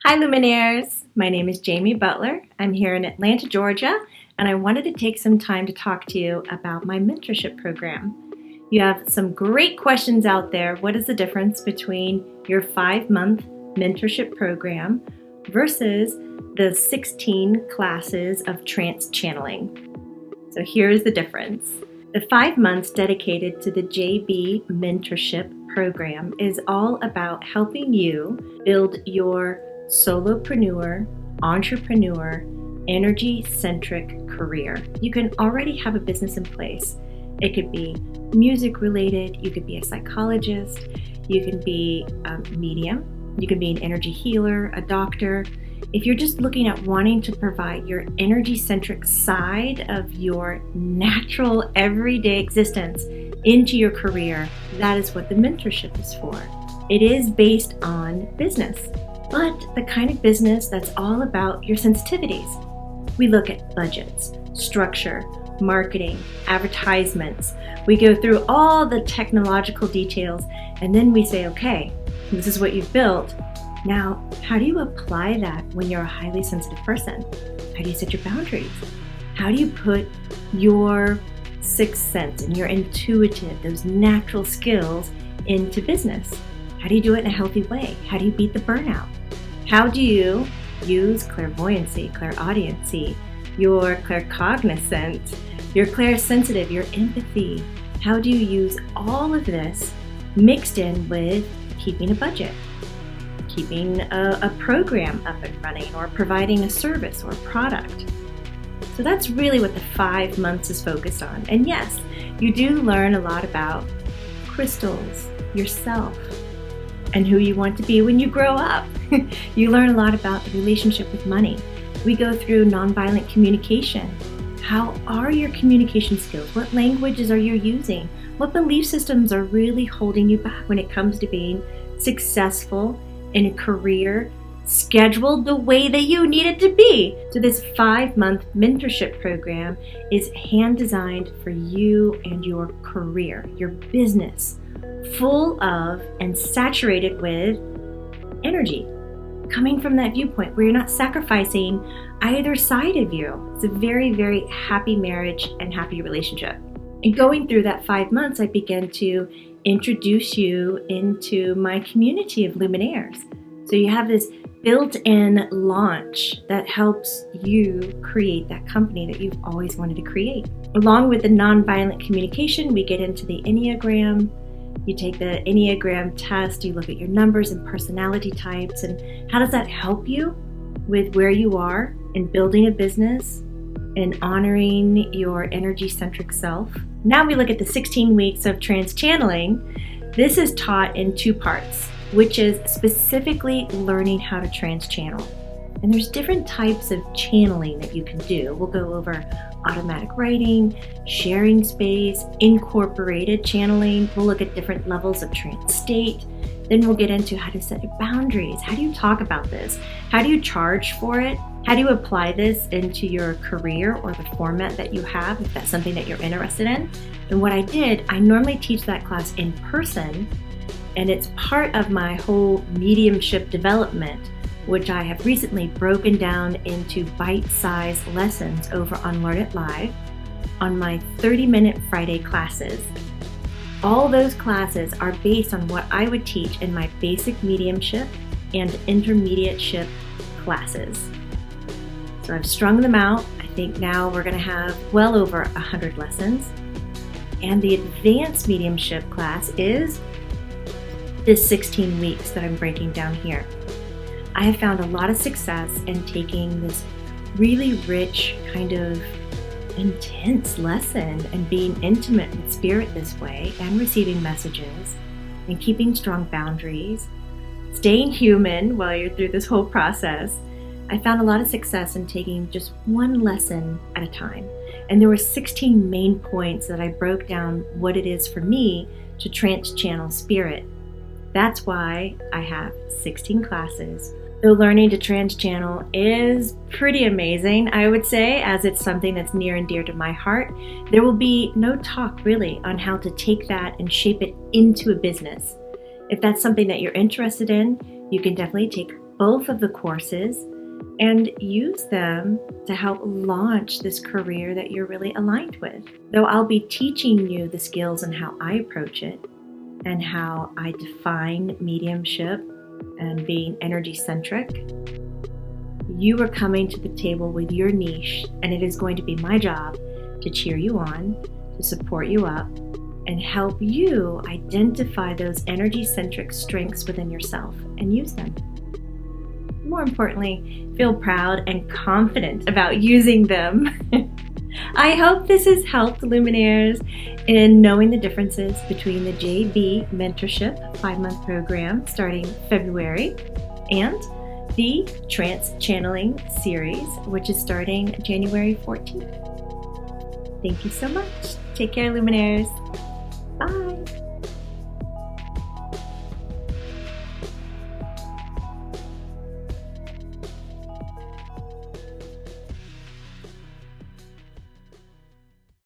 Hi Luminaires, my name is Jamie Butler. I'm here in Atlanta, Georgia, and I wanted to take some time to talk to you about my mentorship program. You have some great questions out there. What is the difference between your 5-month mentorship program versus the 16 classes of trance channeling? So here's the difference. The 5 months dedicated to the JBMentorship program is all about helping you build your solopreneur, entrepreneur, energy-centric career. You can already have a business in place. It could be music related, you could be a psychologist, you can be a medium, you can be an energy healer, a doctor. If you're just looking at wanting to provide your energy-centric side of your natural everyday existence into your career, that is what the mentorship is for. It is based on business, but the kind of business that's all about your sensitivities. We look at budgets, structure, marketing, advertisements. We go through all the technological details, and then we say, okay, this is what you've built. Now, how do you apply that when you're a highly sensitive person? How do you set your boundaries? How do you put your sixth sense and your intuitive, those natural skills into business? How do you do it in a healthy way? How do you beat the burnout? How do you use clairvoyancy, clairaudiency, your claircognizant, your clairsensitive, your empathy? How do you use all of this mixed in with keeping a budget, keeping a program up and running, or providing a service or a product? So that's really what the 5 months is focused on. And yes, you do learn a lot about crystals, yourself, and who you want to be when you grow up. You learn a lot about the relationship with money. We go through nonviolent communication. How are your communication skills? What languages are you using? What belief systems are really holding you back when it comes to being successful in a career scheduled the way that you need it to be? So this 5-month mentorship program is hand designed for you and your career, your business, full of and saturated with energy, coming from that viewpoint where you're not sacrificing either side of you. It's a very, very happy marriage and happy relationship. And going through that 5 months, I began to introduce you into my community of Luminaires. So you have this built-in launch that helps you create that company that you've always wanted to create. Along with the nonviolent communication, we get into the Enneagram. You take the Enneagram test, you look at your numbers and personality types, and how does that help you with where you are in building a business and honoring your energy-centric self. Now we look at the 16 weeks of trance channeling. This is taught in 2 parts, which is specifically learning how to trance channel. And there's different types of channeling that you can do. We'll go over automatic writing, sharing space, incorporated channeling. We'll look at different levels of trance state. Then we'll get into how to set your boundaries. How do you talk about this? How do you charge for it? How do you apply this into your career or the format that you have, if that's something that you're interested in? And what I did, I normally teach that class in person, and it's part of my whole mediumship development, which I have recently broken down into bite-sized lessons over on Learn It Live on my 30-minute Friday classes. All those classes are based on what I would teach in my basic mediumship and intermediateship classes. So I've strung them out. I think now we're going to have well over 100 lessons. And the advanced mediumship class is this 16 weeks that I'm breaking down here. I have found a lot of success in taking this really rich, kind of intense lesson and being intimate with spirit this way, and receiving messages and keeping strong boundaries, staying human while you're through this whole process. I found a lot of success in taking just one lesson at a time. And there were 16 main points that I broke down what it is for me to trance channel spirit. That's why I have 16 classes. Though learning to trance channel is pretty amazing, I would say, as it's something that's near and dear to my heart, there will be no talk really on how to take that and shape it into a business. If that's something that you're interested in, you can definitely take both of the courses and use them to help launch this career that you're really aligned with. Though I'll be teaching you the skills and how I approach it and how I define mediumship and being energy-centric, you are coming to the table with your niche, and it is going to be my job to cheer you on, to support you up, and help you identify those energy-centric strengths within yourself and use them. More importantly, feel proud and confident about using them. I hope this has helped Luminaires in knowing the differences between the JBMentorship 5-month program starting February and the Trance Channeling Series, which is starting January 14th. Thank you so much. Take care, Luminaires.